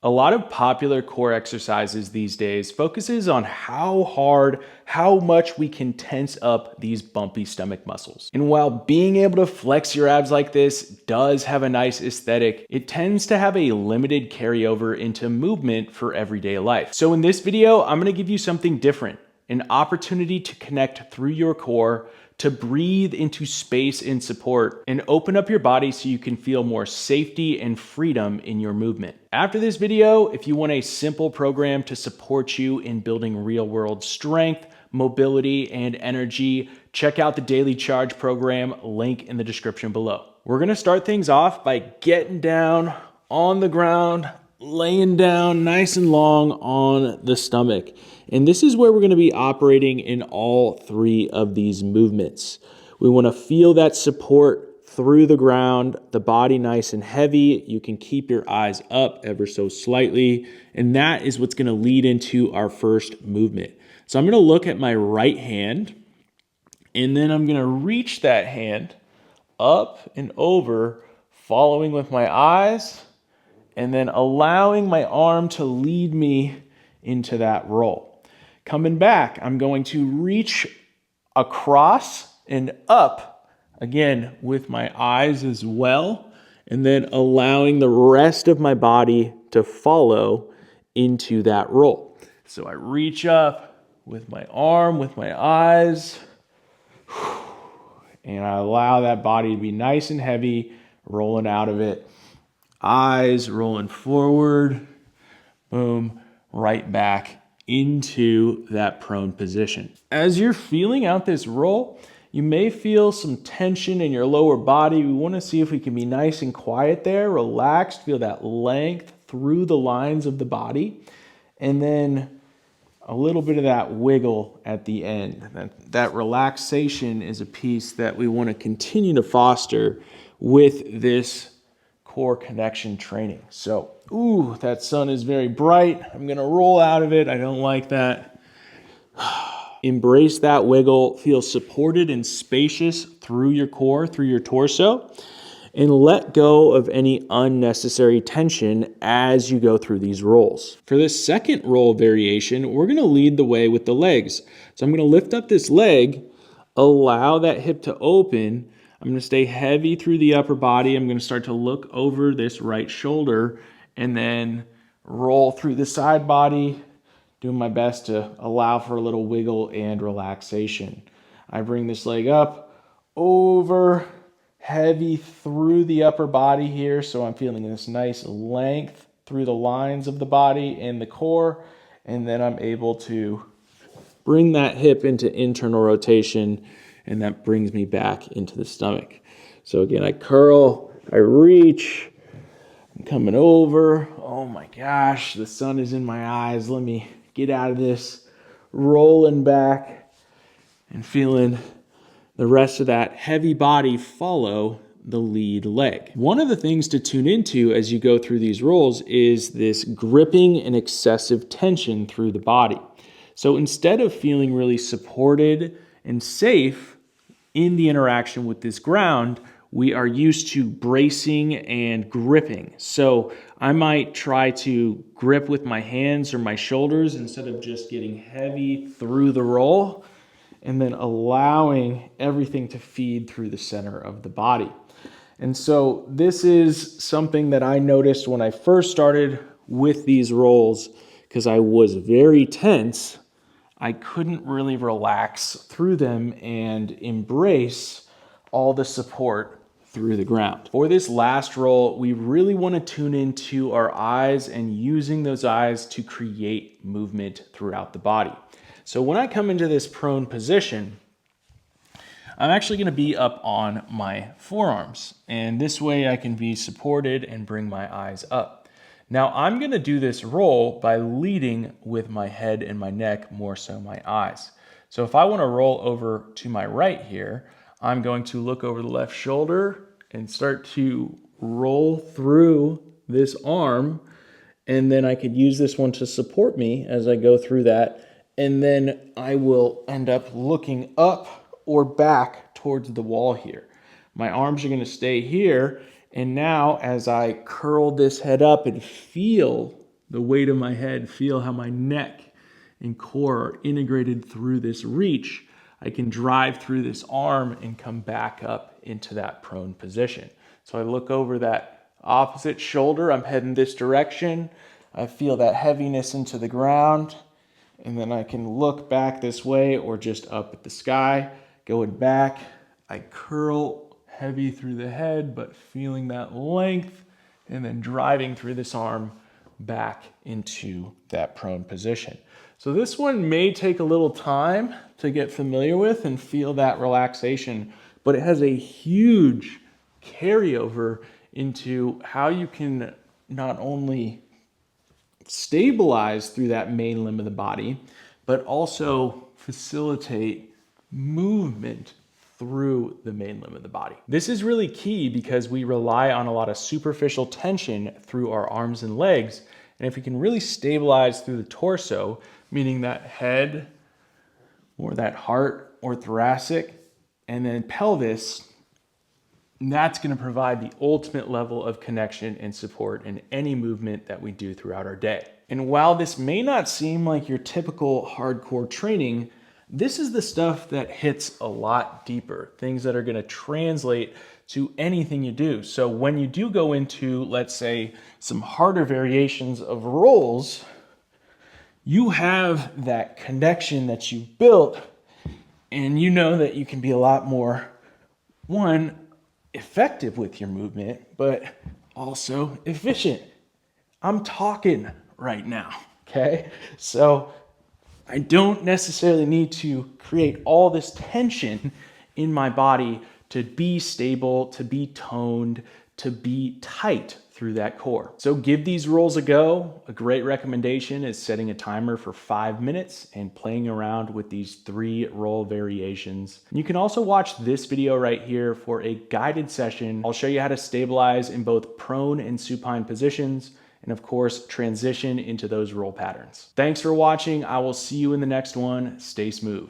A lot of popular core exercises these days focuses on how hard, how much we can tense up these bumpy stomach muscles. And while being able to flex your abs like this does have a nice aesthetic, it tends to have a limited carryover into movement for everyday life. So in this video, I'm gonna give you something different, an opportunity to connect through your core, to breathe into space and support, and open up your body so you can feel more safety and freedom in your movement. After this video, if you want a simple program to support you in building real-world strength, mobility, and energy, check out the Daily Charge program, link in the description below. We're gonna start things off by getting down on the ground, laying down nice and long on the stomach. And this is where we're going to be operating in all three of these movements. We want to feel that support through the ground, the body nice and heavy. You can keep your eyes up ever so slightly. And that is what's going to lead into our first movement. So I'm going to look at my right hand, and then I'm going to reach that hand up and over, following with my eyes, and then allowing my arm to lead me into that roll. Coming back, I'm going to reach across and up, again, with my eyes as well, and then allowing the rest of my body to follow into that roll. So I reach up with my arm, with my eyes, and I allow that body to be nice and heavy, rolling out of it. Eyes rolling forward, boom, right back into that prone position. As you're feeling out this roll, you may feel some tension in your lower body. We want to see if we can be nice and quiet there, relaxed, feel that length through the lines of the body, and then a little bit of that wiggle at the end. That relaxation is a piece that we want to continue to foster with this core connection training. So, ooh, that sun is very bright. I'm gonna roll out of it. I don't like that. Embrace that wiggle. Feel supported and spacious through your core, through your torso, and let go of any unnecessary tension as you go through these rolls. For this second roll variation, we're gonna lead the way with the legs. So I'm gonna lift up this leg, allow that hip to open. I'm going to stay heavy through the upper body. I'm going to start to look over this right shoulder and then roll through the side body, doing my best to allow for a little wiggle and relaxation. I bring this leg up, over, heavy through the upper body here, so I'm feeling this nice length through the lines of the body and the core, and then I'm able to bring that hip into internal rotation, and that brings me back into the stomach. So again, I curl, I reach, I'm coming over. Oh my gosh, the sun is in my eyes. Let me get out of this. Rolling back and feeling the rest of that heavy body follow the lead leg. One of the things to tune into as you go through these rolls is this gripping and excessive tension through the body. So instead of feeling really supported and safe in the interaction with this ground, we are used to bracing and gripping. So I might try to grip with my hands or my shoulders instead of just getting heavy through the roll, and then allowing everything to feed through the center of the body. And so this is something that I noticed when I first started with these rolls, because I was very tense. I couldn't really relax through them and embrace all the support through the ground. For this last roll, we really want to tune into our eyes and using those eyes to create movement throughout the body. So when I come into this prone position, I'm actually going to be up on my forearms, and this way I can be supported and bring my eyes up. Now I'm going to do this roll by leading with my head and my neck, more so my eyes. So if I want to roll over to my right here, I'm going to look over the left shoulder and start to roll through this arm, and then I could use this one to support me as I go through that, and then I will end up looking up or back towards the wall here. My arms are going to stay here. And now as I curl this head up and feel the weight of my head, feel how my neck and core are integrated through this reach, I can drive through this arm and come back up into that prone position. So I look over that opposite shoulder, I'm heading this direction, I feel that heaviness into the ground, and then I can look back this way or just up at the sky, going back. I curl heavy through the head, but feeling that length, and then driving through this arm back into that prone position. So this one may take a little time to get familiar with and feel that relaxation, but it has a huge carryover into how you can not only stabilize through that main limb of the body, but also facilitate movement through the main limb of the body. This is really key because we rely on a lot of superficial tension through our arms and legs. And if we can really stabilize through the torso, meaning that head or that heart or thoracic, and then pelvis, that's going to provide the ultimate level of connection and support in any movement that we do throughout our day. And while this may not seem like your typical hardcore training, this is the stuff that hits a lot deeper, things that are going to translate to anything you do. So when you do go into, let's say, some harder variations of rolls, you have that connection that you've built, and you know that you can be a lot more, one, effective with your movement, but also efficient. I'm talking right now, okay? So I don't necessarily need to create all this tension in my body to be stable, to be toned, to be tight through that core. So give these rolls a go. A great recommendation is setting a timer for 5 minutes and playing around with these 3 roll variations. You can also watch this video right here for a guided session. I'll show you how to stabilize in both prone and supine positions, and of course, transition into those roll patterns. Thanks for watching. I will see you in the next one. Stay smooth.